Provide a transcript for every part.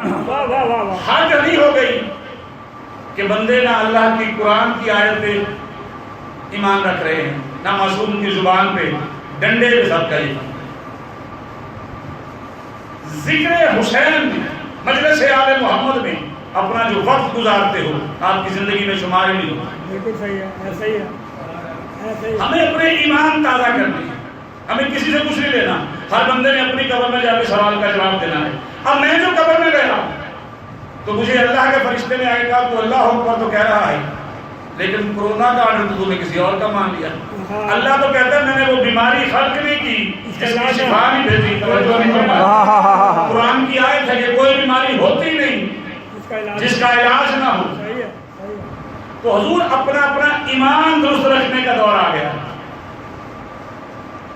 حد نہیں ہو گئی کہ بندے نہ اللہ کی قرآن کی آیت پہ ایمان رکھ رہے ہیں، نہ معصوم کی زبان پہ ڈنڈے کے ساتھ کہی ذکر حسین مجلس آل محمد میں اپنا جو وقت گزارتے ہو آپ کی زندگی میں شمار ہی نہیں ہو۔ بالکل صحیح ہے، ایسا ہی ہے۔ ہمیں اپنے ایمان تازہ کرنے، ہمیں کسی سے کچھ نہیں لینا۔ ہر بندے نے اپنی قبر میں جا کے سوال کا جواب دینا ہے۔ اب میں جو قبر میں گیا تو مجھے اللہ کے فرشتے نے آئے گا تو اللہ اکبر تو کہہ رہا ہے، لیکن کورونا کا آرڈر تو نے کسی اور کا مان لیا۔ اللہ تو کہتا ہے میں نے وہ بیماری خلق نہیں کی جس کی شفا نہیں بھیجی، توجہ نہیں فرمائی۔ قرآن کی آیت ہے کہ کوئی بیماری ہوتی نہیں جس کا علاج نہ ہو۔ تو حضور اپنا ایمان درست رکھنے کا دور آ گیا۔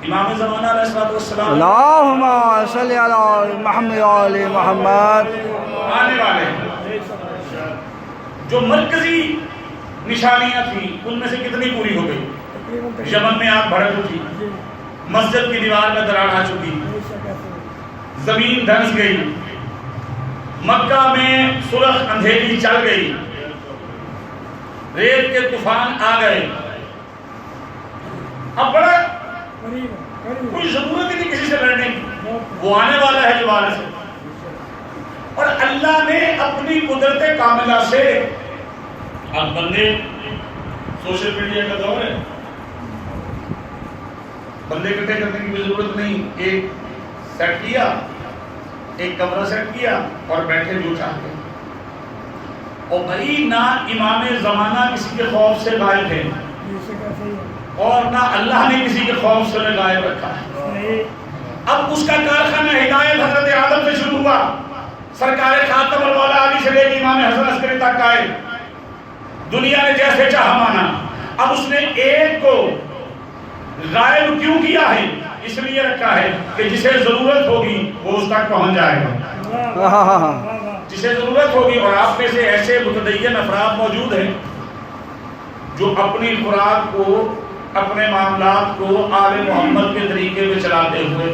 امام زمانہ علیہ السلام اللہم صلی علی محمد علی محمد آنے والے ہیں۔ جو مرکزی نشانیاں تھیں ان میں سے کتنی پوری ہو گئی؟ یمن میں آگ بھڑک اٹھی، مسجد کی دیوار میں دراڑ آ چکی، زمین دھنس گئی، مکہ میں سرخ اندھیری چل گئی، ریت کے طوفان آ گئے۔ اب بڑا کوئی ضرورت ہی نہیں کسی سے لڑنے کی، وہ آنے والا ہے جو آنے سے۔ اور اللہ نے اپنی قدرت کاملہ سے، اب بندے سوشل میڈیا کا دور ہے، بندے اکٹھے کرنے کی بھی ضرورت نہیں، ایک سیٹ کیا، ایک کمرہ سیٹ کیا اور بیٹھے جو چاہتے ہیں۔ اور بھائی نہ امام زمانہ کسی کے خوف سے غائب ہے اور نہ اللہ نے کسی کے خوف سے غائب رکھا ہے۔ اب اس کا کارخانہ ہدایت حضرت آدم سے شروع ہوا، سرکار خاتم الولا علی سے لے کے امام حسن عسکری تک آئے، دنیا نے جیسے چاہا مانا۔ اب اس نے ایک کو غائب کیوں کیا ہے؟ اس لیے رکھا ہے کہ جسے ضرورت ہوگی وہ اس تک پہنچ جائے گا، جسے ضرورت ہوگی۔ اور آپ میں سے ایسے متدین افراد موجود ہیں جو اپنی خوراک کو، اپنے معاملات کو آل محمد کے طریقے میں چلاتے ہوئے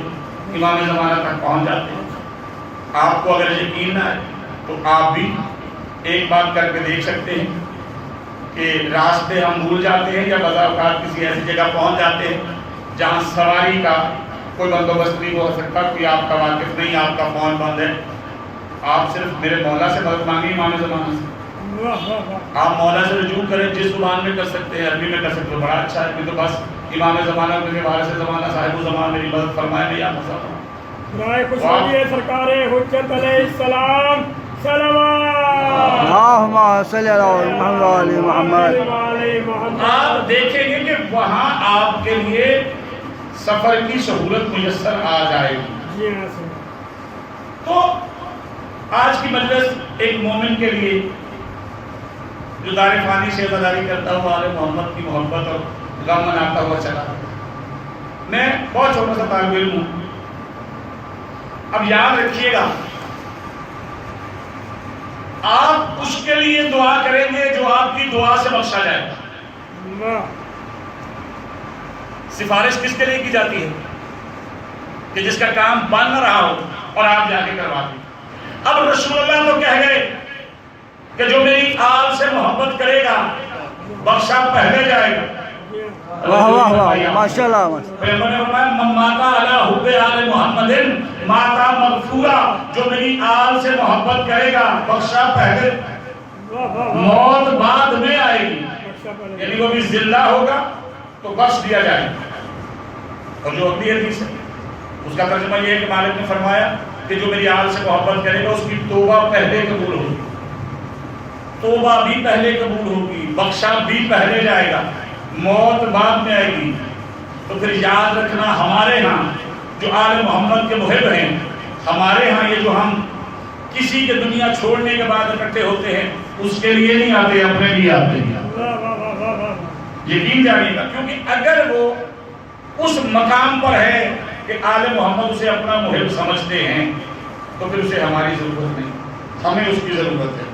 امام زمانہ تک پہنچ جاتے ہیں۔ آپ کو اگر یقین نہ ہے تو آپ بھی ایک بات کر کے دیکھ سکتے ہیں کہ راستے ہم بھول جاتے ہیں یا بعض اوقات کسی ایسی جگہ پہنچ جاتے ہیں جہاں سواری کا کوئی بندوبست نہیں ہو سکتا، کوئی آپ کا واقف نہیں، آپ کا فون بند ہے، آپ صرف میرے مولا سے مدد مانگی امام زمانہ سے۔ آپ مولا سے رجوع کریں، جس زبان میں کر سکتے ہیں، عربی میں کر سکتے ہیں، بڑا اچھا ہے۔ میں تو بس امام زمانہ کے وارث زمانہ صاحب زمان میری مدد فرمائے، میں یا مسافر برائے خوش ہوئیے سرکار حجت علیہ السلام صلوات۔ اللہم صلی علی محمد علی محمد۔ آپ دیکھیں گے کہ وہاں آپ کے لیے سفر کی سہولت میسر آ جائے گی۔ تو آج کی مجلس ایک مومن کے لیے جو دار فانی سے عزاداری کرتا ہوا آل محمد کی محبت اور غم مناتا ہوا چلا۔ میں بہت چھوٹا سا طالب علم ہوں، اب یاد رکھیے گا آپ اس کے لیے دعا کریں گے جو آپ کی دعا سے بخشا جائے۔ سفارش کس کے لیے کی جاتی ہے؟ کہ جس کا کام بن نہ رہا ہو اور آپ جا کے کروا دیں۔ اب رسول اللہ تو کہہ گئے کہ جو میری آل سے محبت کرے گا بخشا پہلے جائے گا۔ واہ واہ واہ، ماشاءاللہ۔ پیغمبر نے فرمایا من ماتا علی حب آل محمد ماتا مغفورا، جو میری آل سے محبت کرے گا بخشا پہلے، موت بعد میں آئے گی، یعنی وہ بھی زندہ ہوگا تو بخش دیا جائے گا۔ اور جو اگلی حدیث ہے اس کا ترجمہ یہ ہے کہ مالک نے فرمایا کہ جو میری آل سے محبت کرے گا اس کی توبہ پہلے قبول ہوگی، توبہ بھی پہلے قبول ہوگی، بخشا بھی پہلے جائے گا، موت بعد میں آئے گی۔ تو پھر یاد رکھنا ہمارے ہاں جو آل محمد کے محب ہیں، ہمارے ہاں یہ جو ہم کسی کے دنیا چھوڑنے کے بعد اکٹھے ہوتے ہیں اس کے لیے نہیں آتے، اپنے لیے آتے ہیں۔ یقین جانیے گا، کیونکہ اگر وہ اس مقام پر ہے کہ آل محمد اسے اپنا محب سمجھتے ہیں تو پھر اسے ہماری ضرورت نہیں، ہمیں اس کی ضرورت ہے۔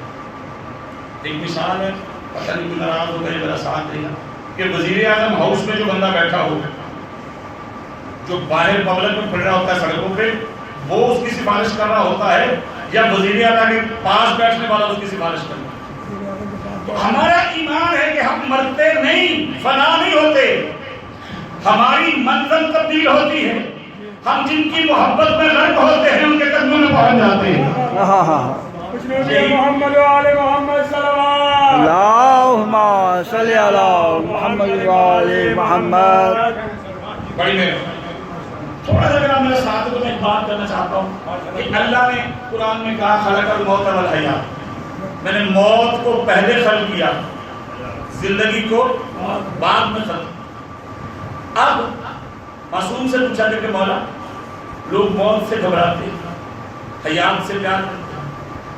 ایک مثال ہے، پتہ نہیں کوئی ناراض ہو گئے میرا ساتھ دے گا، کہ وزیر اعظم ہاؤس میں جو بندہ بیٹھا ہو، جو باہر پبلک میں پھر رہا ہوتا ہے سڑکوں پہ، وہ اس کی سفارش کر رہا ہوتا ہے یا وزیر اعلیٰ کے پاس بیٹھنے والا اس کی سفارش کرے. تو ہمارا ایمان ہے کہ ہم مرتے نہیں، فنا نہیں ہوتے، ہماری منزل تبدیل ہوتی ہے. ہم جن کی محبت میں غرق ہوتے ہیں ان کے قدموں میں پہنچ جاتے ہیں. ہاں ہاں محمد و آل محمد صلوات. اللہم صلی علی محمد و آل محمد. بڑی مہربانی. تھوڑا سا اگر آپ میرے ساتھ تو میں ایک بات کرنا چاہتا ہوں کہ اللہ نے قرآن میں کہا خلق الموت والحیات. میں نے موت کو پہلے خلق کیا، زندگی کو بعد میں خلق. اب معصوم سے پوچھا کہ مولا لوگ موت سے گھبراتے ہیں، حیات سے پیار کرتے ہیں.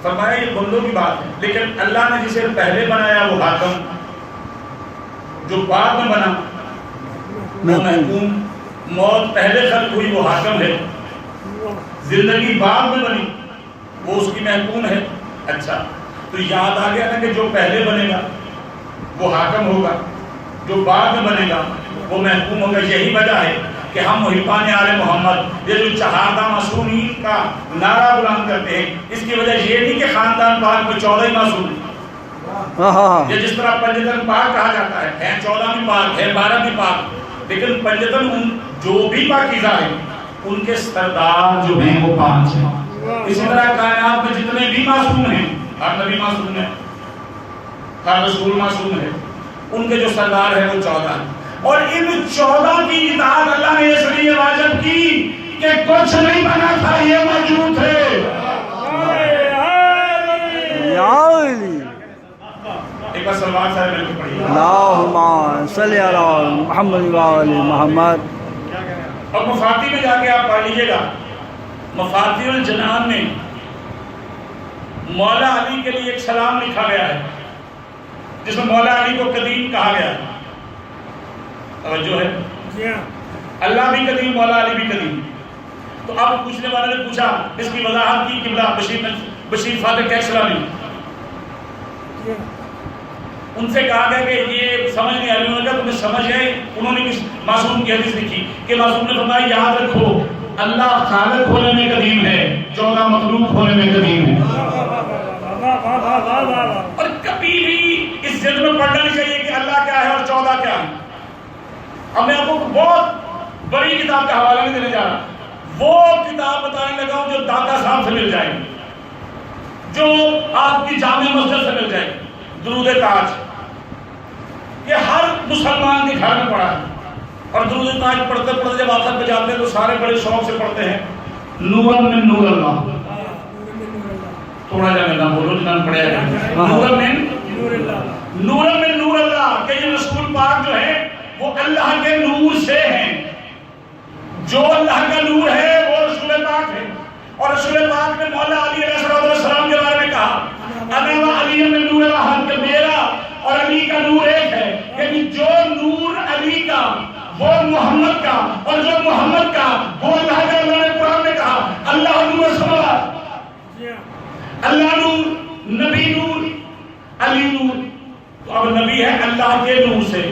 فرمایا یہ بندوں کی بات ہے، لیکن اللہ نے جسے پہلے بنایا وہ حاکم، جو بعد میں بنا وہ محکوم. موت پہلے خلق ہوئی وہ حاکم ہے، زندگی بعد میں بنی وہ اس کی محکوم ہے. اچھا تو یاد آ گیا نا کہ جو پہلے بنے گا وہ حاکم ہوگا، جو بعد میں بنے گا وہ محکوم ہوگا. یہی وجہ ہے کہ ہم محبان آل محمد یہ جو چہاردہ معصومین کا نعرہ بلند کرتے ہیں، اس کی وجہ یہ نہیں کہ خاندان پاک میں 14 ہی معصوم ہیں. یہ جس طرح پنجتن پاک کہا جاتا ہے 14 بھی پاک ہے 12 بھی پاک، لیکن پنجتن جو بھی پاکیزہ ہیں ان کے سردار جو ہیں وہ 5 ہیں. اسی طرح کائنات میں جتنے بھی معصوم ہیں، ہر نبی معصوم ہے، ہر رسول معصوم ہے، ان کے جو سردار ہیں وہ 14 ہیں. اور ان 14 کی اطاعت اللہ نے اس لیے واجب کی کہ کچھ نہیں بنا تھا، یہ موجود تھے. ایک بار سلوات صاحب مل کے پڑھیے. اللہم صلی علی محمد و آل محمد. اور مفاتیح میں جا کے آپ پڑھ لیجئے گا، مفاتیح الجنان میں مولا علی کے لیے ایک سلام لکھا گیا ہے جس میں مولا علی کو قدیم کہا گیا ہے. توجہ ہے، اللہ بھی قدیم مولا علی بھی قدیم. تو اب پوچھنے والے نے پوچھا، اس کی وضاحت کی قبلہ بشیر فاتح کیسلا نے. ان سے کہا گیا کہ یہ سمجھ نہیں آ رہی. انہوں نے کہا تمہیں سمجھ ہے؟ انہوں نے معصوم کی حدیث لکھی کہ معصوم نے فرمایا یاد رکھو اللہ خالق ہونے میں قدیم ہے، 14 مخلوق ہونے میں قدیم ہے. اور کبھی بھی اس ذہن میں پڑھنا نہیں چاہیے کہ اللہ کیا ہے اور 14 کیا ہے. اب میں آپ کو بہت بڑی کتاب کا حوالہ نہیں دینے جا رہا، وہ کتاب بتانے لگا ہوں جو داتا صاحب سے مل جائے گی، جو آپ کی جامع مسجد سے مل جائے گی. درود تاج یہ ہر مسلمان کے گھر میں پڑھا ہے، اور درود تاج پڑھتے پڑھتے جب آخر پہ جاتے ہیں تو سارے بڑے شوق سے پڑھتے ہیں نورا من نور اللہ. تھوڑا جا میں بولو جنہاں پڑھے ہیں نورا من نور اللہ کہ یہ رسول پاک جو ہے وہ اللہ کے نور سے ہیں. جو اللہ کا نور ہے وہ رسول پاک ہے. اور رسول پاک نے مولا علی علیہ السلام کے بارے میں کہا انا و علی من نور اللہ کہ میرا اور علی کا نور ایک ہے. یعنی جو نور علی کا وہ محمد کا، اور جو محمد کا وہ اللہ کا. اللہ نے قرآن میں کہا اللہ نور السماوات، اللہ نور، نبی نور، علی نور. تو اب نبی ہے اللہ کے نور سے.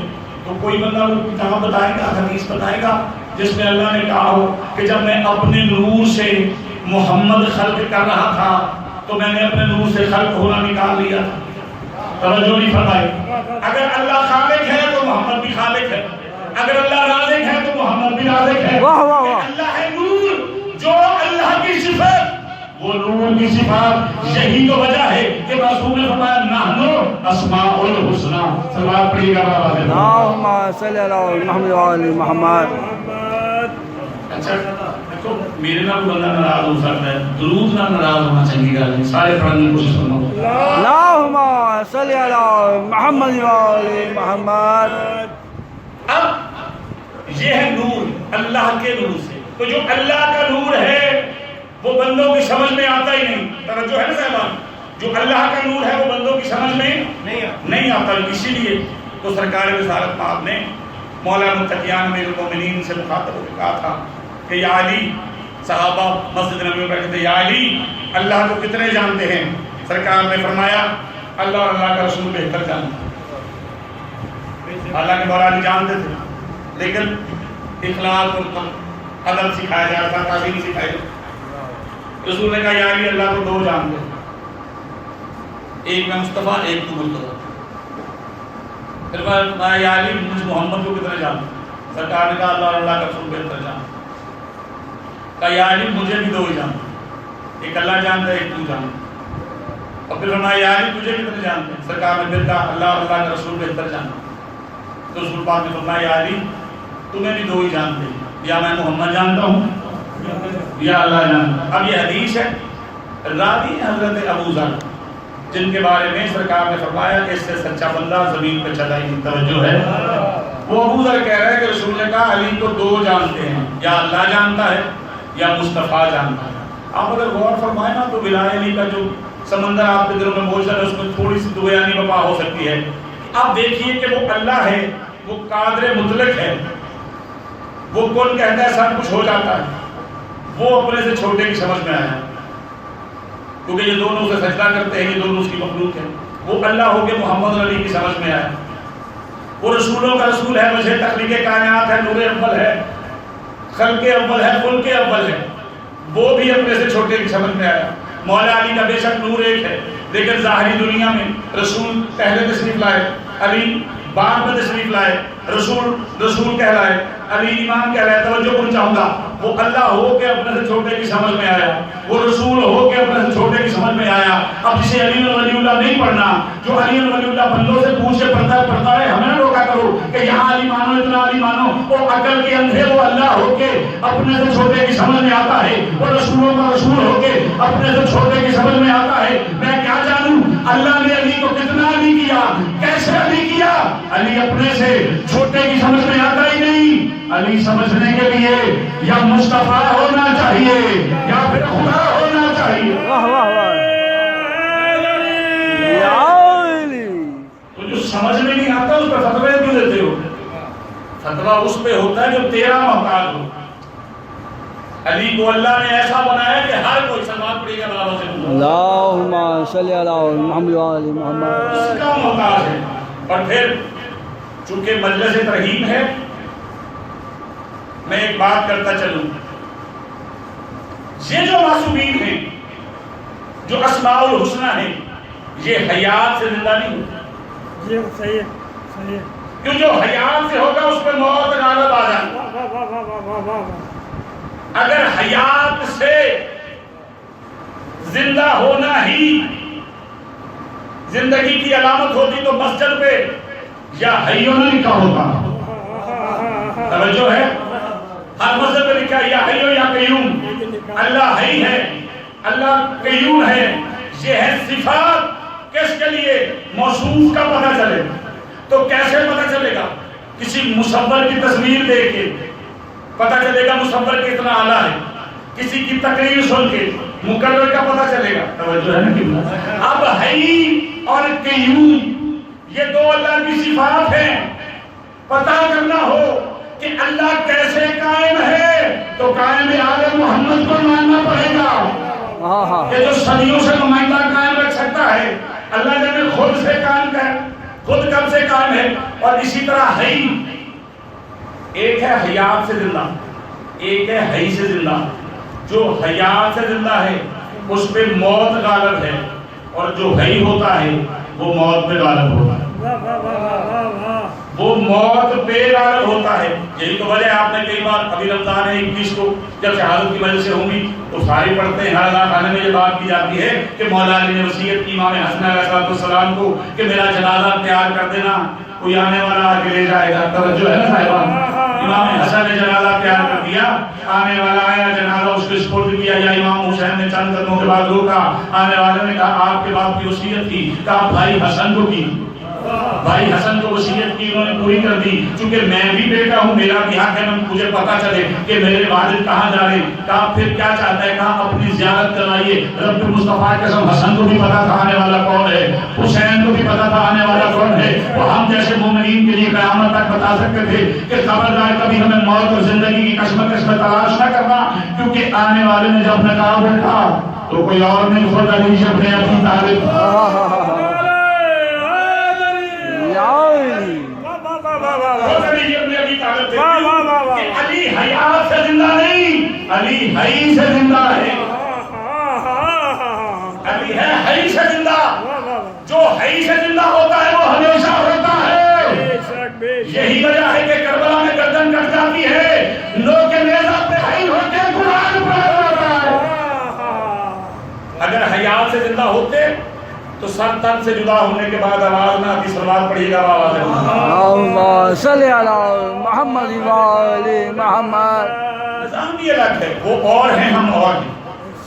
تو کوئی بندہ وہ کتاب بتائے گا، حدیث بتائے گا جس میں اللہ نے کہا ہو کہ جب میں اپنے نور سے محمد خلق کر رہا تھا تو میں نے اپنے نور سے خلق ہونا نکال لیا تھا. توجہ نہیں فرمائی. اگر اللہ خالق ہے تو محمد بھی خالق ہے، اگر اللہ رازق ہے تو محمد بھی رازق ہے. اللہ ہے نور، جو اللہ کی صفت وہ نور کی صفات. یہی تو وجہ ہے کہ معصوم نے فرمایا نحنو اسماء الحسنى. صلوات پڑھیے گا بابا. اللہم صلی علی محمد و آل محمد. اچھا دیکھو میرے نام بندہ ناراض ہو سکتا ہے، درود نہ ناراض ہونا چاہیے گا. سارے پڑھنے کی کوشش کرنا. اللہم صلی علی محمد و آل محمد. اب یہ ہے نور اللہ کے نور سے. تو جو اللہ کا نور ہے وہ بندوں کی سمجھ میں آتا ہی نہیں. توجہ ہے نا صاحبان، جو اللہ کا نور ہے وہ بندوں کی سمجھ میں نہیں آتا. اسی لیے تو سرکار رسالت پاک نے مولا متقیان امیر المومنین سے مخاطب ہو کے کہا تھا کہ یا علی، صحابہ مسجد نبی میں بیٹھے تھے، یا علی اللہ کو کتنے جانتے ہیں؟ سرکار نے فرمایا اللہ اور اللہ کا رسول بہتر جانتا. اللہ کے مولا علی جانتے تھے، لیکن اخلاق اور ادب سکھایا جا رہا تھا، تعظیم سکھائی. رسول نے کہا یا علی اللہ کو دو جان دے، ایک میں مصطفیٰ ایک تو مرتضیٰ۔ پھر میں یا علی مجھ محمد کو کتنا جانتا؟ سرکار نے کہا اللہ اللہ کا رسول بہتر جانتا۔ کہا یا علی مجھے بھی دو ہی جانتا، ایک اللہ جانتا ہے ایک تو جانتا۔ اور پھر فرمایا یا علی تجھے کتنے جانتے ہیں؟ سرکار نے پھر کہا اللہ اللہ کا رسول بہتر جانتا۔ تو رسول پاک نے فرمایا یا علی تمہیں بھی دو ہی جانتے ہیں، یا میں محمد جانتا ہوں یا اللہ جانتا۔ اب یہ حدیث ہے، راوی حضرت ابو ذر جن کے بارے میں سرکار نے فرمایا کہ اس سے سچا بندہ زمین پہ چلا ہی توجہ ہے۔ وہ ابو ذر کہہ رہے ہیں کہ رسول نے کہا علی کو دو جانتے ہیں، یا اللہ جانتا ہے یا مصطفیٰ جانتا ہے۔ آپ اگر غور فرمائیں نا تو ولایت علی کا جو سمندر آپ کے دلوں میں موجود ہے اس میں تھوڑی سی دویانی بپا ہو سکتی ہے۔ آپ دیکھیے کہ وہ اللہ ہے، وہ قادر مطلق ہے، وہ کون کہتا ہے سب کچھ ہو جاتا ہے، وہ اپنے سے چھوٹے کی سمجھ میں آیا کیونکہ یہ دونوں سے سجدہ کرتے ہیں، یہ دونوں اس کی مخلوق ہے۔ وہ اللہ ہو کے محمد علی کی سمجھ میں آیا، وہ رسولوں کا رسول ہے، وجہ تخلیق کائنات ہے، نور اول ہے، خلق اول ہے، خلق اول ہے، وہ بھی اپنے سے چھوٹے کی سمجھ میں آیا۔ مولا علی کا بے شک نور ایک ہے، لیکن ظاہری دنیا میں رسول پہلے تشریف لائے، علی بعد میں تشریف لائے، رسول کہلائے، علی امام کہلائے۔ توجہ کرنا چاہوں گا، وہ اللہ ہو کے اپنے سے چھوٹے کی سمجھ میں آیا، وہ رسول ہو کے اپنے سے چھوٹے کی سمجھ میں آیا۔ اب جسے علی ولی اللہ نہیں پڑھنا، جو علی ولی اللہ بندوں سے پوچھ کے پڑھتا ہے، ہمیں نہ روکا کرو کہ یہاں علی مانو اتنا علی مانو۔ وہ عقل کے اندھے وہ اللہ ہو کے اپنے سے چھوٹے کی سمجھ میں آتا ہے، وہ رسولوں کا رسول ہو کے اپنے سے چھوٹے کی سمجھ میں آتا ہے۔ میں کیا جانوں اللہ نے علی کو کتنا علی کیا، کیسے علی کیا؟ علی اپنے سے چھوٹے کی سمجھ میں آتا ہی نہیں۔ علی سمجھنے کے لیے یا مصطفیٰ ہونا چاہیے یا پھر خدا ہونا چاہیے۔ واہ واہ واہ یا علی۔ تو جو سمجھ میں نہیں آتا اس پر فتوے کیوں دیتے ہو؟ فتویٰ اس پہ ہوتا ہے جو تیرا محتاج ہو۔ علی کو اللہ نے ایسا بنایا کہ ہر کوئی سلمان پڑے گا بابا سے اللہم صلی علی محمد و آل محمد، اس کا محتاج ہے۔ اور پھر چونکہ مجلس ترہیم ہے، میں ایک بات کرتا چلوں، یہ جو معصومین ہیں، جو اسماء الحسنہ ہیں، یہ حیات سے زندہ نہیں ہوتے۔ جی صحیح ہے، صحیح ہے۔ کیوں جو حیات سے ہوگا اس پہ موت غالب آ جائے۔ واہ واہ واہ واہ واہ واہ واہ۔ اگر حیات سے زندہ ہونا ہی زندگی کی علامت ہوتی تو مسجد پہ یا حیوں نے لکھا ہوتا۔ توجہ ہے، ہر مسجد پہ لکھا یا حیوں یا قیوم۔ اللہ حی ہے، اللہ قیوم ہے، یہ ہے صفات کس کے لیے؟ موصوف کا پتہ چلے۔ تو کیسے پتہ چلے گا؟ کسی مصور کی تصویر دیکھ کے پتہ چلے گا مصور کتنا اعلیٰ ہے، کسی کی تقریر سن کے مقرر کا پتہ چلے گا۔ توجہ ہے نا؟ اب حی اور قیوم یہ دو اللہ کی صفات ہیں۔ پتہ کرنا ہو کہ اللہ کیسے قائم ہے تو قائم آل محمد کو ماننا پڑے گا کہ جو صدیوں سے نمائندہ قائم رکھ سکتا ہے۔ اللہ جانے خود سے قائم ہے، خود کب سے قائم ہے۔ اور اسی طرح حی، ایک ہے حیات سے زندہ، ایک ہے حی سے زندہ۔ جو حیات سے زندہ ہے اس پہ موت غالب ہے، اور جو حی ہوتا ہے وہ موت پہ غالب ہوتا ہے، وہ موت پہ غالب ہوتا ہے۔ یہی تو وجہ آپ نے کئی بار ابھی رمضان 21 کو جب شہادت کی وجہ سے ہوں گی تو سارے پڑھتے ہیں، ہر اللہ خانے میں یہ بات کی جاتی ہے کہ مولا علی نے وصیت کی امام حسن علیہ السلام کو کہ میرا جنازہ تیار کر دینا، کوئی آنے والا آ کے لے جائے گا۔ توجہ ہے نا صاحبان؟ امام حسن نے جنازہ تیار کر دیا، آنے والا آیا، جنازہ اس کو سپرد کیا، یا امام حسین نے چند قدموں کے بعد روکا، آنے والے نے کہا آپ کے باپ کی وصیت تھی، کہا بھائی حسن کو کی، بھائی حسن کو وصیت کی، انہوں نے پوری کر دی، چونکہ میں بھی بیٹا ہوں، میرا بھی حق ہے مجھے پتا چلے کہ میرے والد کہاں جا رہے ہیں۔ کہا پھر کیا چاہتا ہے؟ کہا اپنی زیارت کرائیے۔ رب مصطفیٰ کے قسم حسن کو بھی پتا تھا آنے والا کون ہے، حسین کو بھی پتا تھا آنے والا کون ہے۔ وہ ہم جیسے مومنین کے لیے قیامت تک بتا سکتے تھے کہ خبردار کبھی ہمیں موت اور زندگی کی کشمکش میں تلاش نہ کرنا، کیونکہ آنے والے نے جب نقاب اٹھا تو کوئی اور نہیں، خود علی سے اپنے اپنی تعریف علی حیات سے زندہ نہیں، علی حی سے زندہ ہے۔ زندگی ہے حی سے زندہ. واہ واہ واہ. جو حی سے زندہ ہوتا ہے وہ ہمیشہ ہوتا ہے. بے شک بے شک. یہی وجہ ہے کہ کربلا میں گردن کٹ جاتی ہے. لوگ کے نیزہ پہ حی ہوتے قرآن پڑھا رہا ہے. اگر حیات سے زندہ ہوتے تو سر تن سے جدا ہونے کے بعد آواز نہ آتی. سلوات پڑھیے گا آواز ہے. اللهم صل على محمد وآل محمد. نظام بھی الگ ہے. وہ اور ہیں ہم اور ہیں.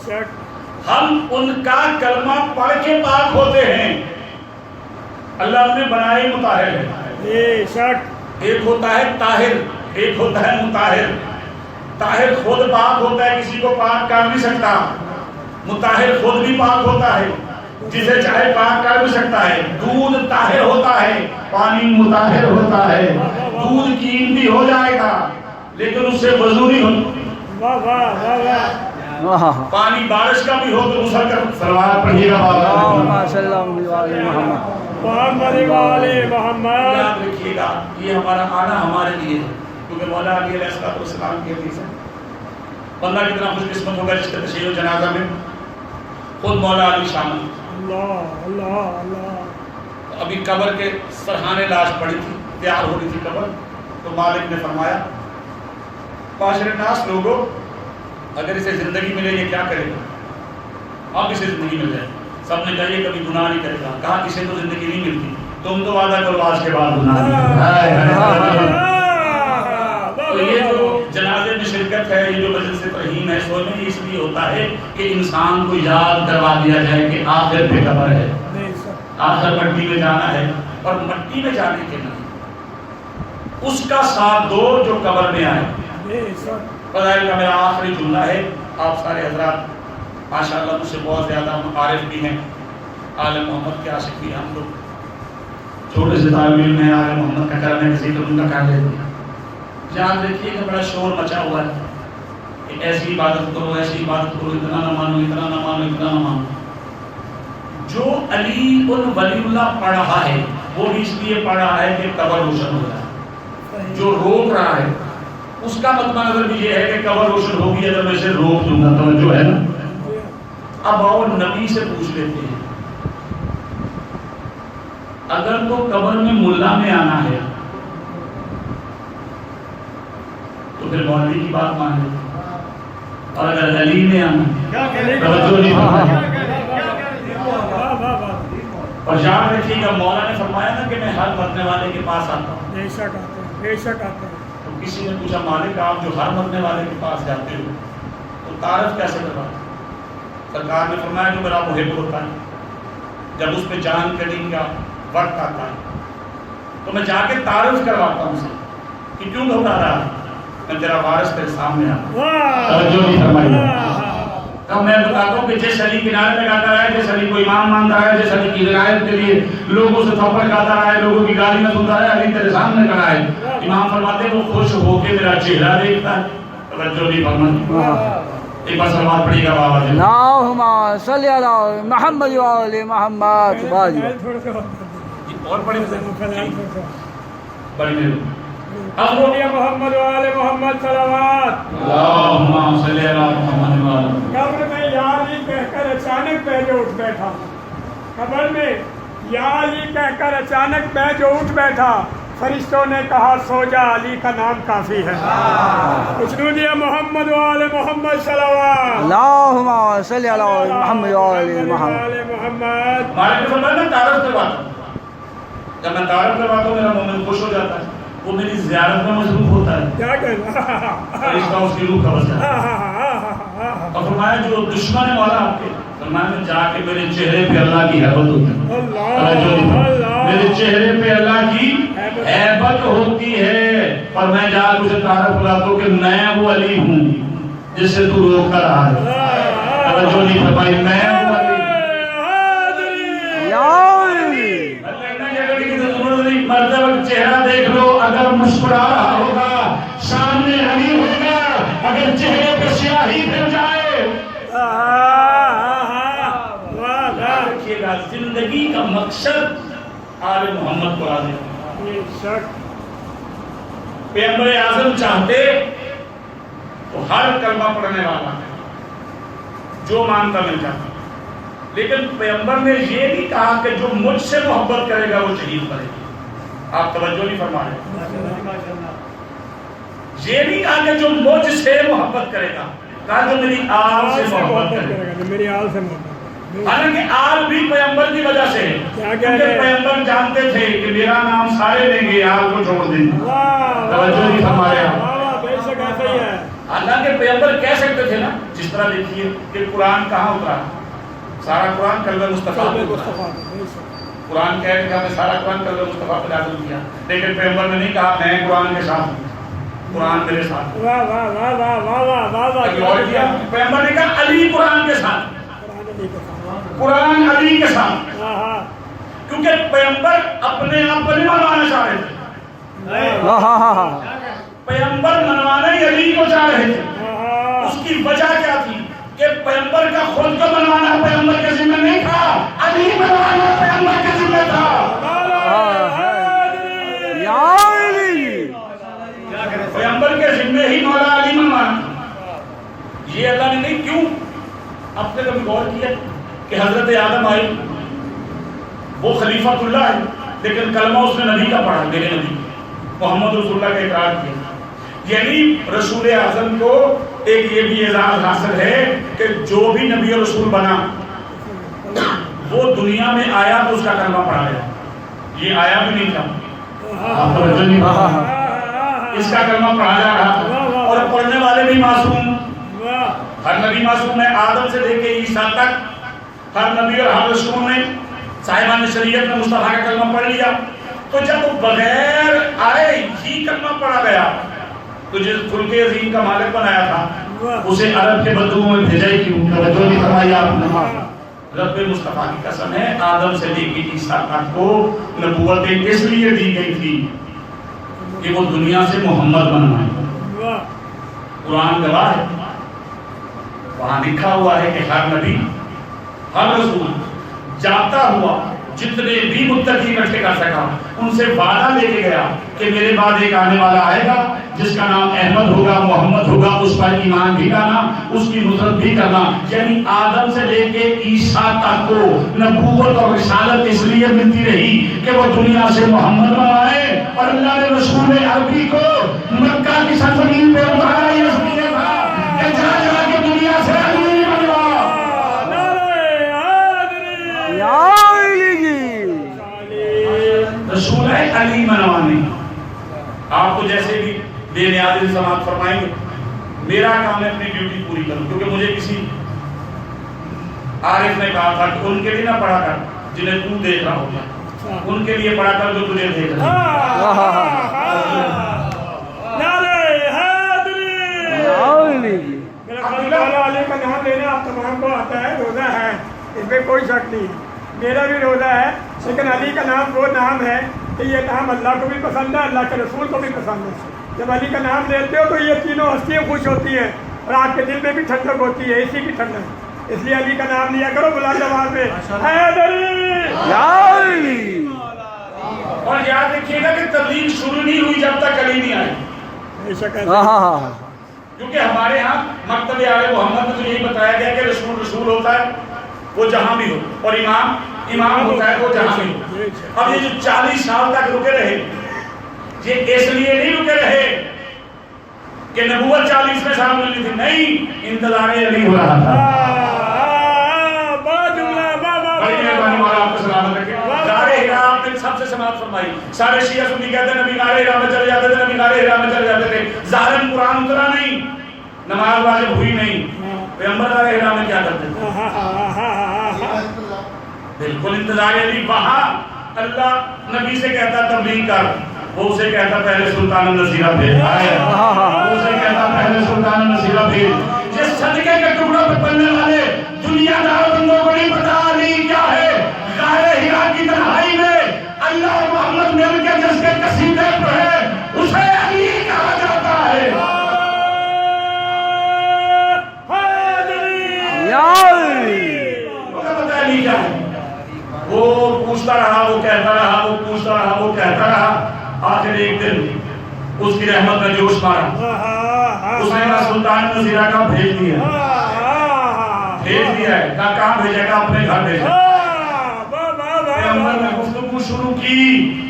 شک. ہم ان کا کلمہ پڑھ کے پاک ہوتے ہیں. اللہ نے بنائے مطہر ہے. بے شک. ایک ہوتا ہے طاہر, ایک ہوتا ہے مطہر. طاہر خود پاک ہوتا ہے, کسی کو پاک کر نہیں سکتا. مطہر خود بھی پاک ہوتا ہے, جسے چاہے پاک کر بھی سکتا ہے. دودھ طاہر ہوتا ہے, پانی مطہر ہوتا ہے. دودھ قیمتی ہو جائے گا لیکن اس سے وضو نہیں ہوتا. واہ واہ واہ واہ. پانی بارش کا بھی ہو تو غسل کر. سلوات پڑھیے گا بابا. اللهم صل على محمد. محمد وآل محمد. یاد رکھیے گا یہ ہمارا آنا ہمارے لیے ہے, کیونکہ مولا علی علیہ السلام کی حدیث ہے. بندہ کتنا خوش قسمت ہوگا جس کے تشیع و جنازہ میں خود مولا علی شامل. اللہ اللہ اللہ. ابھی قبر کے سرحانے لاش پڑی تھی, تیار ہو رہی تھی قبر, تو مالک نے فرمایا معاشر الناس لوگوں اگر اسے زندگی ملے یہ کیا کرے گا؟ اب اسے زندگی مل جائے. سب نے کہا یہ کبھی گناہ نہیں کرے گا. کہا اسے تو زندگی نہیں ملتی, تم تو وعدہ کرو آج کے بعد گناہ نہیں. تو یہ جو جنازے میں شرکت ہے, یہ جو مجلس ترحیم ہے, سوچ میں اس لیے ہوتا ہے کہ انسان کو یاد کروا دیا جائے کہ آخر پہ قبر ہے, آخر مٹی میں جانا ہے. اور مٹی میں جانے کے نہیں اس کا ساتھ دو جو قبر میں آئے. فضائل کا میرا آخری جملہ ہے. آپ سارے حضرات ماشاءاللہ مجھ سے بہت زیادہ عارف بھی ہیں, آل محمد کے عاشق بھی ہیں. ہم لوگ چھوٹے سے طالب علم ہیں, آل محمد کا کرنے کے ذکر ان کا کر لیتے ہیں. یاد رکھیے کہ بڑا شور مچا ہوا ہے کہ ایسی عبادت کرو, ایسی عبادت کرو, اتنا نہ مانو, اتنا نہ مانو, اتنا نہ مانو. جو علی ولی اللہ پڑھ رہا ہے وہ بھی اس لیے پڑھ رہا ہے کہ قبر روشن ہو جائے. جو روک رہا ہے اس کا مطمئن نظر بھی یہ ہے کہ قبر روشن ہوگی اگر میں اسے روک دوں گا. توجہ ہے نا. اب آؤ نبی سے پوچھ لیتے ہیں, اگر تو قبر میں ملا میں آنا ہے تو پھر مولوی کی بات مان لیں, اور اگر علی میں آنا توجہ نہیں. اور یاد رکھیے گا مولا نے فرمایا نا کہ میں ہر مرنے والے کے پاس آتا ہوں. بے شک آتے ہیں, بے شک آتے ہیں. تو کسی نے پوچھا مالک آپ جو ہر مرنے والے کے پاس جاتے ہو تو تعارف کیسے کرواتے؟ سرکار نے فرمایا جو میرا محب ہوتا ہے جب اس پہ جان کٹنگ کا وقت آتا ہے تو میں جا کے تعارف کرواتا ہوں اسے کہ کیوں گھبرا رہا ہے, میں تیرا وارث تیرے سامنے آتا ہوں. توجہ نہیں فرمائی. تب میں بتاتا ہوں کہ جس علی کنارے لگاتا رہا ہے, جس علی کو امام مانتا ہے, جس علی کی ہدایت کے لیے لوگوں سے تھپڑ کھاتا رہا ہے, لوگوں کی گالی میں سنتا رہا ہے, علی تیرے سامنے کھڑا ہے. امام فرماتے ہیں وہ خوش ہو کے میرا چہرہ دیکھتا ہے. توجہ نہیں فرمائی. ایک بار سلوات پڑھیے گا بابا جی. اللهم صل على محمد وآل محمد. اور بڑے بڑی مہربانی. محمد وآل محمد صلوات. اللہم صلی علی محمد وآل محمد. قبر میں یا علی کہہ کر اچانک بیٹھ اٹھ بیٹھا. قبر میں یا علی کہہ کر اچانک بیٹھ اٹھ بیٹھا. فرشتوں نے کہا سو جا, علی کا نام کافی ہے. کچھ نو دیا محمد وآل محمد صلوات. اللهم صل على محمد وآل محمد. محمد. مالک نے فرمایا میں تعارف کرواتا ہوں. جب میں تعارف کرواتا ہوں میرا مومن خوش ہو جاتا ہے, وہ میری زیارت میں مصروف ہوتا ہے. کیا کہنا, فرشتہ اس کی روح کا وسیلہ. اور فرمایا جو دشمن ہے مولا آپ کے, فرمایا میں جا کے میرے چہرے پہ اللہ کی حیبت ہوتی ہے. میرے چہرے پہ اللہ کی حیبت ہوتی ہے. اور میں جا کے اسے تعارف کراتا ہوں کہ میں وہ علی ہوں جس سے تو روک کر رہا ہے. توجہ نہیں فرمائی. میں وہ علی مرتے وقت چہرہ دیکھ لو, اگر مسکرا رہا ہوگا سامنے علی ہوگا, اگر چہرے پہ سیاہی پھر جائے. رکھیے گا زندگی کا مقصد آل محمد کو راضی. پیغمبر اعظم چاہتے تو ہر کلمہ پڑھنے والا جو مانتا مل جاتا. لیکن پیغمبر نے یہ نہیں کہا کہ جو مجھ سے محبت کرے گا وہ شہید کرے گا. آپ توجہ نہیں فرما رہے. یہ نہیں کہا کہ جو مجھ سے محبت کرے گا، کہا جو میری آل سے محبت کرے گا. میری آل سے محبت. حالانکہ آل بھی پیغمبر کی وجہ سے ہے، کیونکہ پیغمبر جانتے تھے کہ میرا نام سارے لیں گے، آل کو چھوڑ دیں گے. توجہ نہیں فرما رہے آپ. بے شک ایسا ہی ہے. حالانکہ پیغمبر کہہ سکتے تھے نا، جس طرح دیکھیے کہ قرآن کہاں اترا، سارا قرآن کلمہ مصطفیٰ پہ اترا. قرآن کہہ کہ ہمیں سارا قرآن کلمہ مصطفیٰ پہ نازل کیا، لیکن پیغمبر نے نہیں کہا میں قرآن کے ساتھ ہوں، قرآن میرے ساتھ. واہ واہ واہ واہ واہ واہ واہ واہ. پیغمبر نے کہا علی قرآن کے ساتھ، قرآن علی کے ساتھ، کیونکہ پیغمبر اپنے آپ کو نہیں منوانا چاہ رہے تھے. پیغمبر منوانا ہی علی کو چاہ رہے تھے. اس کی وجہ کیا تھی کہ پیغمبر کا خود کو منوانا پیغمبر کے ذمہ نہیں تھا، علی منوانا پیغمبر کے ذمہ تھا. پیغمبر کے ذمہ ہی مولا علی منوانا. یہ اللہ نے نہیں. کیوں؟ آپ نے کبھی غور کیا کہ حضرت آدم آئے، وہ خلیفۃ اللہ ہے، لیکن کلمہ اس نے نبی کا پڑھا، میرے نبی محمد رسول اللہ کا اقرار کیا. یعنی رسول اعظم کو ایک یہ بھی اعزاز حاصل ہے کہ جو بھی نبی اور رسول بنا وہ دنیا میں آیا تو اس کا کلمہ پڑھا گیا. یہ آیا بھی نہیں تھا، اس کا کلمہ پڑھا جا رہا، اور پڑھنے والے بھی معصوم. ہر نبی معصوم ہے، آدم سے لے کے عیسیٰ تک ہر نبی اور ہر رسول نے صاحبان شریعت میں مصطفیٰ کا کلمہ پڑھ لیا. تو جب وہ بغیر آئے ہی کلمہ پڑھا گیا تو جس خلق عظیم کا مالک بنایا تھا اسے عرب کے بدوؤں میں بھیجا ہی کیوں؟ توجہ نہیں فرمائی آپ نے. رب مصطفیٰ کی قسم ہے، آدم سے لے کے عیسیٰ تک کو نبوتیں اس لیے دی گئی تھی کہ وہ دنیا سے محمد بنوائے. قرآن گواہ ہے، وہاں لکھا ہوا ہے کہ ہر نبی ہر رسول جاتا ہوا جتنے بھی متقی اکٹھے کر سکا ان سے وعدہ لے کے گیا کہ میرے بعد ایک آنے والا آئے گا جس کا نام احمد ہوگا، محمد ہوگا، اس پر ایمان بھی لانا، اس کی نصرت بھی کرنا. یعنی آدم سے لے کے عیسیٰ تک کو نبوت اور رسالت اس لیے ملتی رہی کہ وہ دنیا سے محمد بنائے، اور اللہ نے رسول عربی کو مکہ کی سرزمین پہ اتارا اس لیے تھا کہ جا جا کے دنیا سے علی بنوا. رسول ہے علی منوانے. آپ کو جیسے بھی بے نیازی سماعت فرمائیں گے، میرا کام ہے اپنی ڈیوٹی پوری کروں، کیونکہ مجھے کسی عارف نے کہا تھا کہ ان کے لیے نہ پڑھا کر جنہیں تو دیکھ رہا ہوگا، ان کے لیے پڑھا کر جو تجھے دیکھ رہا علی کا نام لینا آپ تمام کو آتا ہے، روزہ ہے، اس میں کوئی شک نہیں. میرا بھی روزہ ہے، لیکن علی کا نام وہ نام ہے کہ یہ نام اللہ کو بھی پسند ہے، اللہ کے رسول کو بھی پسند ہے. جب علی کا نام لیتے ہو تو یہ تینوں ہستیاں خوش ہوتی ہیں اور آپ کے دل میں بھی ٹھنڈک ہوتی ہے، اسی کی ٹھنڈک. اس لیے علی کا نام لیا کرو بلند آواز میں، حیدری. اور یاد رکھیے گا کہ تبلیغ شروع نہیں ہوئی جب تک علی نہیں آئے. کیونکہ ہمارے ہاں مکتب آل محمد میں تو یہی بتایا گیا کہ رسول رسول ہوتا ہے وہ جہاں بھی ہو، اور امام امام ہوتا ہے وہ جہاں بھی ہو. اب یہ جو 40 سال تک رکے رہے، یہ اس لیے نہیں رکے رہے کہ نبوت 40 سال میں ملی تھی، نہیں، انتظار علی ہو رہا تھا. بڑی مہربانی مولا آپ کو سلامت رکھے. غار حرا آپ نے سب سے سماعت فرمائی. سارے شیعہ سنی کہتے ہیں نبی غار حرا میں چلے جاتے تھے، نبی غار حرا میں چلے جاتے تھے. ظاہراً قرآن اترا نہیں، نماز واجب ہوئی نہیں، پیغمبر غار حرا میں کیا کرتے تھے؟ بالکل انتظار علی. وہاں اللہ نبی سے کہتا تبلیغ کر، وہ اسے کہتا پہلے سلطان النصیرہ بھیج. وہ اسے کہتا پہلے سلطان النصیرہ بھیج. جس صدقے کے ٹکڑوں پہ پلنے والے دنیا دار بندوں کو نہیں پتا علی کیا ہے. غار حرا کی تنہائی میں اللہ اور محمد مل کے جس کے قصیدے پڑھے اسے علی کہا جاتا ہے. پتہ علی کیا ہے؟ وہ پوچھتا رہا، وہ کہتا رہا، وہ پوچھتا رہا، وہ کہتا رہا. آخر ایک دن اس کی رحمت نے جوش مارا، اس نے سلطان نصیرہ کا بھیج دیا. بھیج دیا ہے، کہاں بھیجے گا؟ اپنے گھر بھیجے۔ پیغمبر نے گفتگو شروع کی،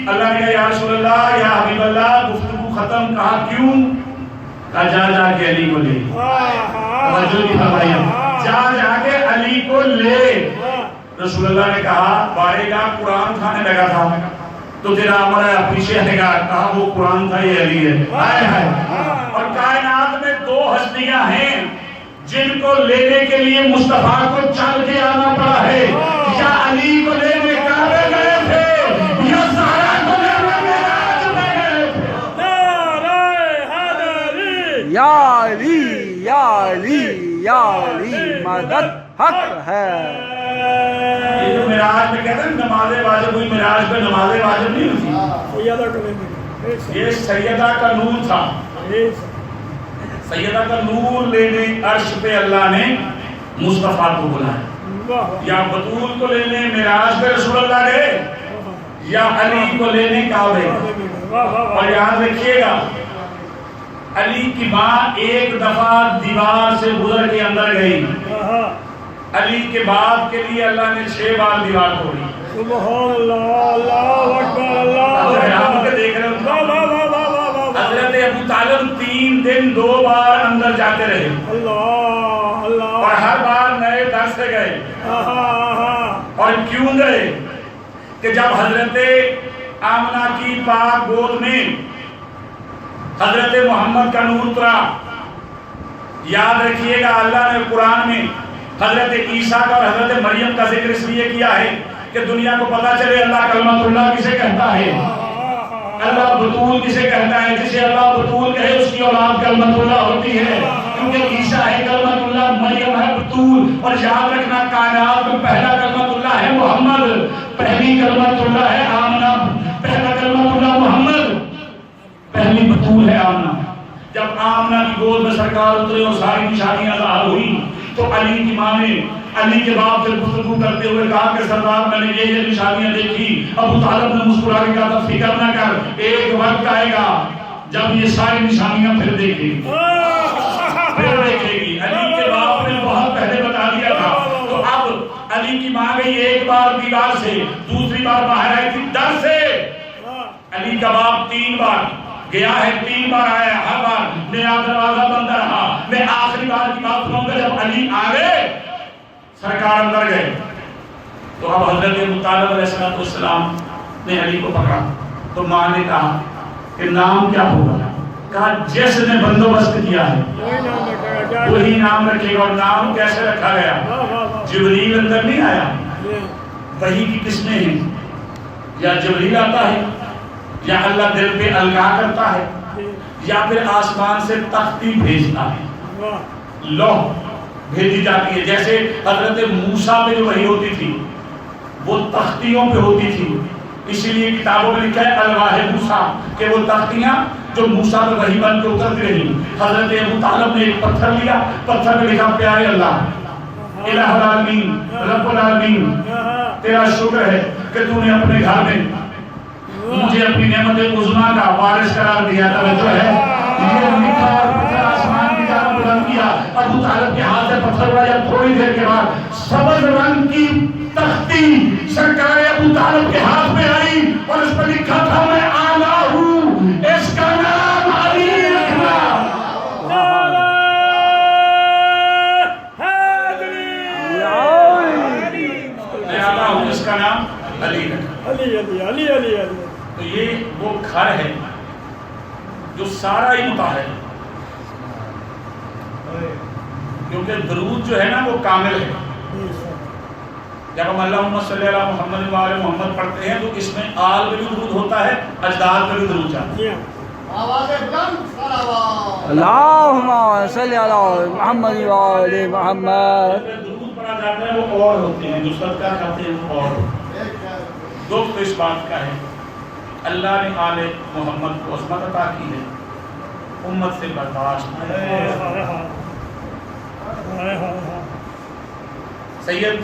اللہ نے کہا یا رسول اللہ یا حبیب اللہ گفتگو ختم، کہا کیوں؟ کہا جا جا کے علی کو لے، توجہ نہیں فرمائی، جا کے علی کو لے۔ رسول اللہ نے کہا بارے گا قرآن کھانے لگا تھا تو تیرا عمر ہے پیچھے ہے گا، کہا وہ قرآن تھا یہ علی ہے۔ ہائے ہائے۔ اور کائنات میں دو ہستیاں ہیں جن کو لینے کے لیے مصطفیٰ کو چل کے آنا پڑا ہے، یا علی کو لینے کعبے گئے تھے یا زہرا کو لینے معراج میں گئے تھے۔ یا علی یا علی یا علی مدد حق ہے۔ یہ جو معراج میں کہتے ہیں نماز واجب ہوئی، معراج پہ نماز واجب نہیں ہوئی، یہ سیدہ کا نور تھا۔ سیدہ کا نور لینے عرش پہ اللہ نے مصطفیٰ کو بلایا، یا بطول کو لینے معراج پہ رسول اللہ گئے، یا علی کو لینے کعبے۔ اور یاد رکھیے گا علی کی ماں ایک دفعہ دیوار سے گزر کے اندر گئی، علی کے باپ کے لیے اللہ نے 6 بار دیوار توڑی۔ سبحان اللہ، اللہ اکبر، اللہ اکبر۔ حضرت ابو طالب 3 دن 2 بار اندر جاتے رہے، اور ہر بار نئے در سے گئے۔ اور کیوں گئے؟ کہ جب حضرت آمنہ کی پاک گود میں حضرت محمد کا نور اترا، یاد رکھیے گا اللہ نے قرآن میں حضرت عیسیٰ کا اور حضرت مریم کا ذکر اس لیے کیا ہے کہ دنیا کو پتا چلے اللہ کلمۃ اللہ کسے کہتا ہے، اللہ بطول کسے کہتا ہے۔ جسے اللہ بطول کہے اس کی اولاد کلمۃ اللہ ہوتی ہے، کیونکہ عیسیٰ ہے کلمۃ اللہ، مریم ہے بطول۔ اور یاد رکھنا کائنات میں پہلا کلمۃ اللہ ہے محمد، پہلی کلمۃ اللہ ہے آمنہ، پہلا کلمۃ اللہ محمد، پہلی بطول ہے آمنہ۔ جب آمنہ کی گود میں سرکار اترے اور ساری نشانیاں ظاہر ہوئی تو علی کی ماں نے علی کے باپ سے گفتگو کرتے ہوئے کہا کہ سردار میں نے یہ نشانیاں دیکھی۔ ابو طالب نے مسکرا کے کہا فکر نہ کر، ایک وقت آئے گا جب یہ ساری نشانیاں پھر دیکھے گی، پھر دیکھے گی۔ علی کے باپ نے بہت پہلے بتا دیا تھا۔ تو اب علی کی ماں گئی ایک بار دیوار سے، دوسری بار باہر آئی تھی در سے۔ علی کا باپ 3 بار گیا ہے، 3 بار آیا، ہر بار میرا دروازہ بند رہا۔ میں آخری بار کی بات سنوں گا جب علی آ گئے، سرکار اندر گئے، تو اب حضرت ابو طالب علیہ السلام نے علی کو پکڑا تو ماں نے کہا کہ نام کیا ہوگا؟ کہا جس نے بندوبست کیا ہے وہی نام رکھے گا۔ اور نام کیسے رکھا گیا؟ جبریل اندر نہیں آیا، وحی کی قسمیں ہیں، یا جبریل آتا ہے، یا اللہ دل پہ القا کرتا ہے، یا پھر آسمان سے تختی بھیجتا ہے، لوح بھیجی جاتی ہے۔ جیسے حضرت موسیٰ پہ جو وحی ہوتی تھی وہ تختیوں پہ ہوتی تھی، اسی لیے کتابوں میں لکھا ہے الواح موسیٰ، کہ وہ تختیاں جو موسیٰ پہ وحی بن کے اترتی رہی۔ حضرت ابو طالب نے ایک پتھر لیا، پتھر پہ لکھا پیارے اللہ الہ العالمین رب العالمین، تیرا شکر ہے کہ تو نے اپنے گھر میں مجھے اپنی نعمت عظمیٰ کا وارث قرار دیا۔ توجہ ہے، یہ لکھا اور پتھر آسمان کی جانب بلند کیا۔ ابو طالب کے ہاتھ سے پتھر ہوا، یا تھوڑی دیر کے بعد سبز رنگ کی تختی سرکار ابو طالب کے ہاتھ میں آئی اور اس پر لکھا تھا میں آنا ہوں، اس کا نام علی رکھنا۔ میں آنا ہوں، اس کا نام علی رکھنا۔ علی علی علی علی علی۔ تو یہ وہ گھر ہے جو سارا ہی مطالعہ ہے، کیونکہ درود جو ہے نا وہ کامل ہے۔ جب ہم اللہم صلی علی محمد و آل محمد پڑھتے ہیں تو اس میں آل میں بھی درود ہوتا ہے، اجداد میں بھی درود جاتا ہے۔ اللہم صلی علی محمد و آل محمد۔ درود پڑھا جاتا ہے وہ اور ہوتے ہیں، جو صدقہ کھاتے ہیں وہ اور ہوتے ہیں۔ دکھ تو اس بات کا ہے اللہ نے آل محمد کو عظمت عطا کی ہے، امت سے برداشت ہے۔ سید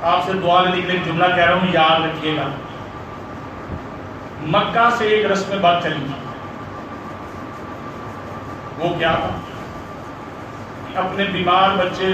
آپ سے دعا لینے کے لیے جملہ کہہ رہا ہوں، یاد رکھیے گا۔ مکہ سے ایک رسم بات چلی، وہ کیا تھا؟ اپنے بیمار بچے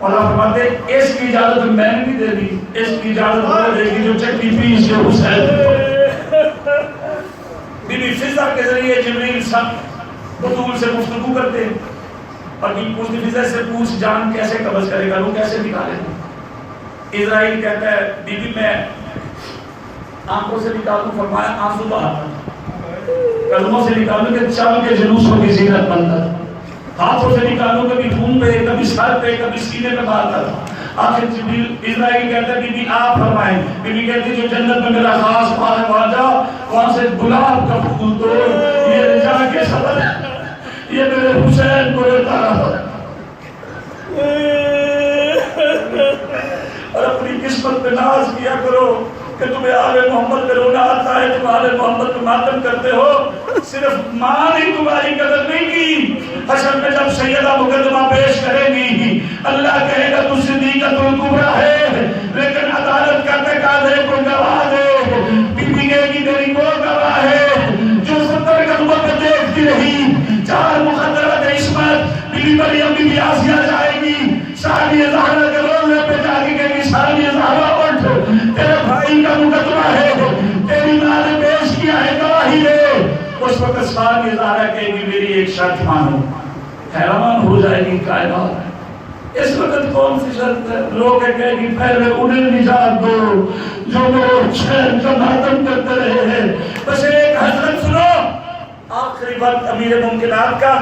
مولا فرماتے اس کی اجازت میں نے نہیں دے دی، اس کی اجازت وہ دے گی جو چٹنی پیس کے حسین بی بی فضا کے ذریعے جبریل سب بطول سے گفتگو کرتے اور بی پوچھتی فضا سے پوچھ جان کیسے قبض کرے گا، روح کیسے نکالے گا؟ اسرائیل کہتا ہے بی بی میں آنکھوں سے نکالوں، فرمایا آنسو بہاتا، قدموں سے نکالوں کہ چل کے جلوسوں کی زینت بنتا، ہاتھوں سے نکالوں کبھی ٹھون پہ، کبھی سر پہ، کبھی سینے پہ مارتا تھا۔ آخر جبریل اسرائیل کہتا ہے بی بی آپ فرمائیں، بی بی کہتی جو جنت میں میرا خاص پار ہے وہاں جا، وہاں سے گلاب کا پھول توڑ، یہ رجا کے سبب یہ میرے حسین کو لیتا رہا اور اپنی قسمت پہ ناز کیا کرو کہ تمہیں آل محمد پہ رونا آتا ہے، تم آل محمد پہ ماتم کرتے ہو۔ صرف ماں نے تمہاری قدر نہیں کی، حشر میں جب سیدہ مقدمہ پیش کرے گی اللہ کہے گا تو صدیقۃ الکبریٰ ہے، لیکن عدالت کا تقاضے کو گواہ دے۔ بی بی کہے گی میری وہ گواہ ہے جو 70 قدموں پہ دیکھتی رہی، 4 مقدرت عصمت، بی بی مریم بی بی آسیہ جائے گی، ثانیہ زہرا کے روزے پہ جا کے کہے گی ثانیہ زہرا اٹھ، تیرے بھائی کا مقدمہ ہے، تیری ماں نے پیش کیا ہے گواہی دے۔ اس وقت ثانیہ زہرا کہے گی میری ایک شرط مانو، حیران ہو جائے گی کائنات۔ اس وقت کون سی شرط ہے؟ لوگ کہے گی پہلے انہیں نجات دو جو میرے حسین کا ماتم کرتے رہے ہیں۔ بس ایک حضرت سنو، آخری وقت امیر ممکنات کا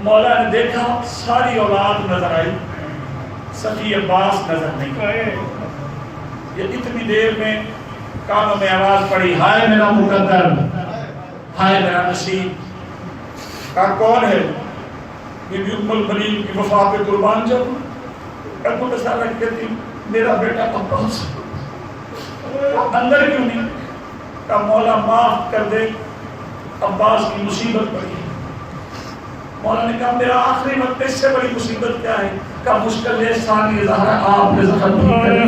مولا نے دیکھا ساری اولاد نظر آئی، صفی عباس نظر نہیں آئے۔ یہ اتنی دیر میں کانوں میں آواز پڑی، ہائے میرا مقدر، ہائے میرا نصیب۔ کہا کون ہے؟ بی بی ام البنین کی وفا پہ قربان جاؤں۔ ابو بسارہ کہتی میرا بیٹا عباس اندر کیوں نہیں؟ کہا مولا معاف کر دے، عباس کی مصیبت پڑی۔ مولا نے کہا میرا آخری وقت اس سے بڑی مصیبت کیا ہے؟ کہا مشکل ہے ثانیہ زہرا آپ نے زخم نہیں کری،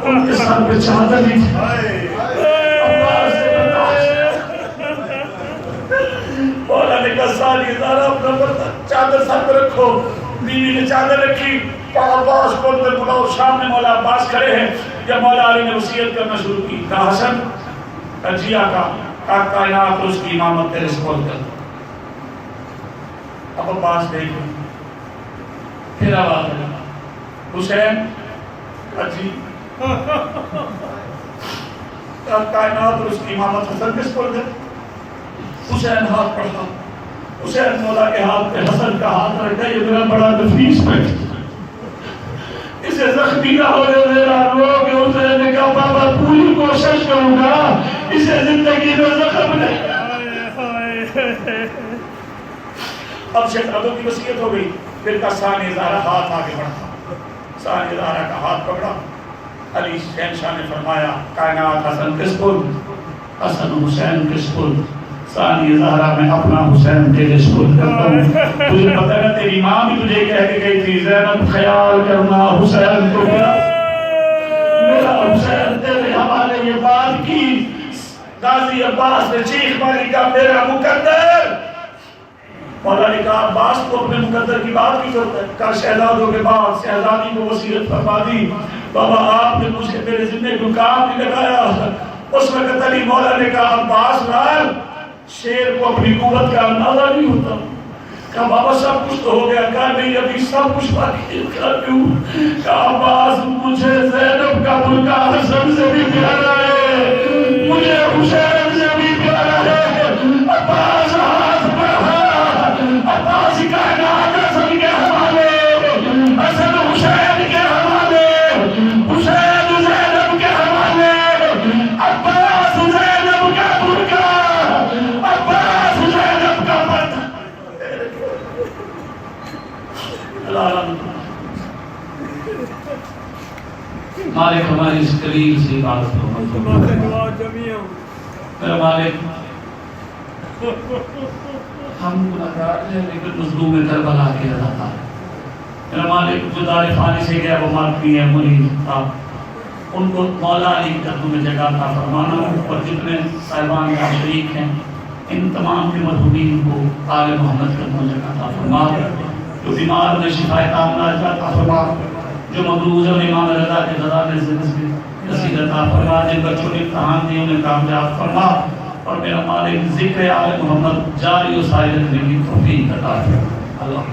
ان کے سر پہ چادر نہیں تھی، عباس سے برداشت۔ مولا نے کہا ثانیہ زہرا اپنا چادر سر پہ رکھو۔ بیوی نے چادر رکھی، کہا عباس کو اندر بلاؤ۔ سامنے مولا عباس کھڑے ہیں۔ جب مولا علی نے وصیت کرنا شروع کی، کہا حسن، کہا جی آقا، کہا کائنات اس کی امامت تیرے سپرد کر۔ اب عباس دیکھ لیں، پھر آواز ہے حسین، کہا جی، کہا کائنات اور اس کی امامت حسن کس پر ہے؟ حسین ہاتھ پڑھا، حسین مولا کے ہاتھ پہ حسن کا ہاتھ رکھا، یہ میرا بڑا نفیس بیٹھ، اسے زخمی نہ ہونے دینا۔ لوگ حسین نے کہا بابا پوری کوشش کروں گا اسے زندگی میں زخم نہیں۔ اب شیخ ابو کی وصیت ہو گئی، پھر کا ثانیہ زہرا ہاتھ آگے بڑھا، ثانیہ زہرا کا ہاتھ پکڑا۔ علی شہنشاہ نے فرمایا کائنات حسن کس پر؟ حسن حسین کس پر؟ ثانیہ زہرا میں اپنا حسین تیرے سپرد کرتا ہوں۔ تجھے پتہ ہے تیری ماں بھی تجھے کہہ کے گئی تھی زینب خیال کرنا حسین کو میرا حسین تیرے حوالے یہ بات کی۔ غازی عباس نے چیخ ماری کا میرا مقدر۔ مولا نے کہا عباس کو اپنے مقدر کی بات کی ضرورت ہے۔ کہا شہزادوں کے بعد شہزادی کو وصیت فرما دی، بابا آپ نے مجھے میرے ذمے کو کام نہیں لگایا۔ اس وقت علی مولا نے کہا عباس لال، شیر کو اپنی قوت کا اندازہ نہیں ہوتا۔ کہا بابا سب کچھ تو ہو گیا۔ کہا نہیں ابھی سب کچھ باقی ہے۔ کہا کیوں؟ کہا عباس مجھے زینب کا ملکہ حسن سے بھی پیارا ہے، مجھے حسین سے بھی پیارا ہے۔ عباس ہاتھ بڑھا، عباس کائنات حسن کے حوالے، حسن حسین کے حوالے، حسین زینب کے حوالے، عباس زینب کا برقع، عباس زینب کا پردہ۔ مالک ہماری اس قلیل سی بات کو میرا مالک، ہم گناہگار ہیں لیکن مظلوم کربلا کے عطا ہے۔ میرا مالک جو دار فانی سے گیا وہ مارتی ہے مرید آپ ان کو مولا علی کی قدموں میں جگہ عطا فرمانا، اور جتنے صاحبان کا شریک ہیں ان تمام کے مرحومین کو آل محمد قدموں میں جگہ عطا فرما۔ جو بیمار میں شفا کاملہ عطا فرما، جو مقروض اور امام رضا کے خزانے سے نصیب عطا فرما، جن بچوں نے امتحان دیے انہیں کامیاب فرما، اور میرا مالک ذکر آل محمد جاری و ساری رکھنے کی توفیق عطا فرما۔ اللہ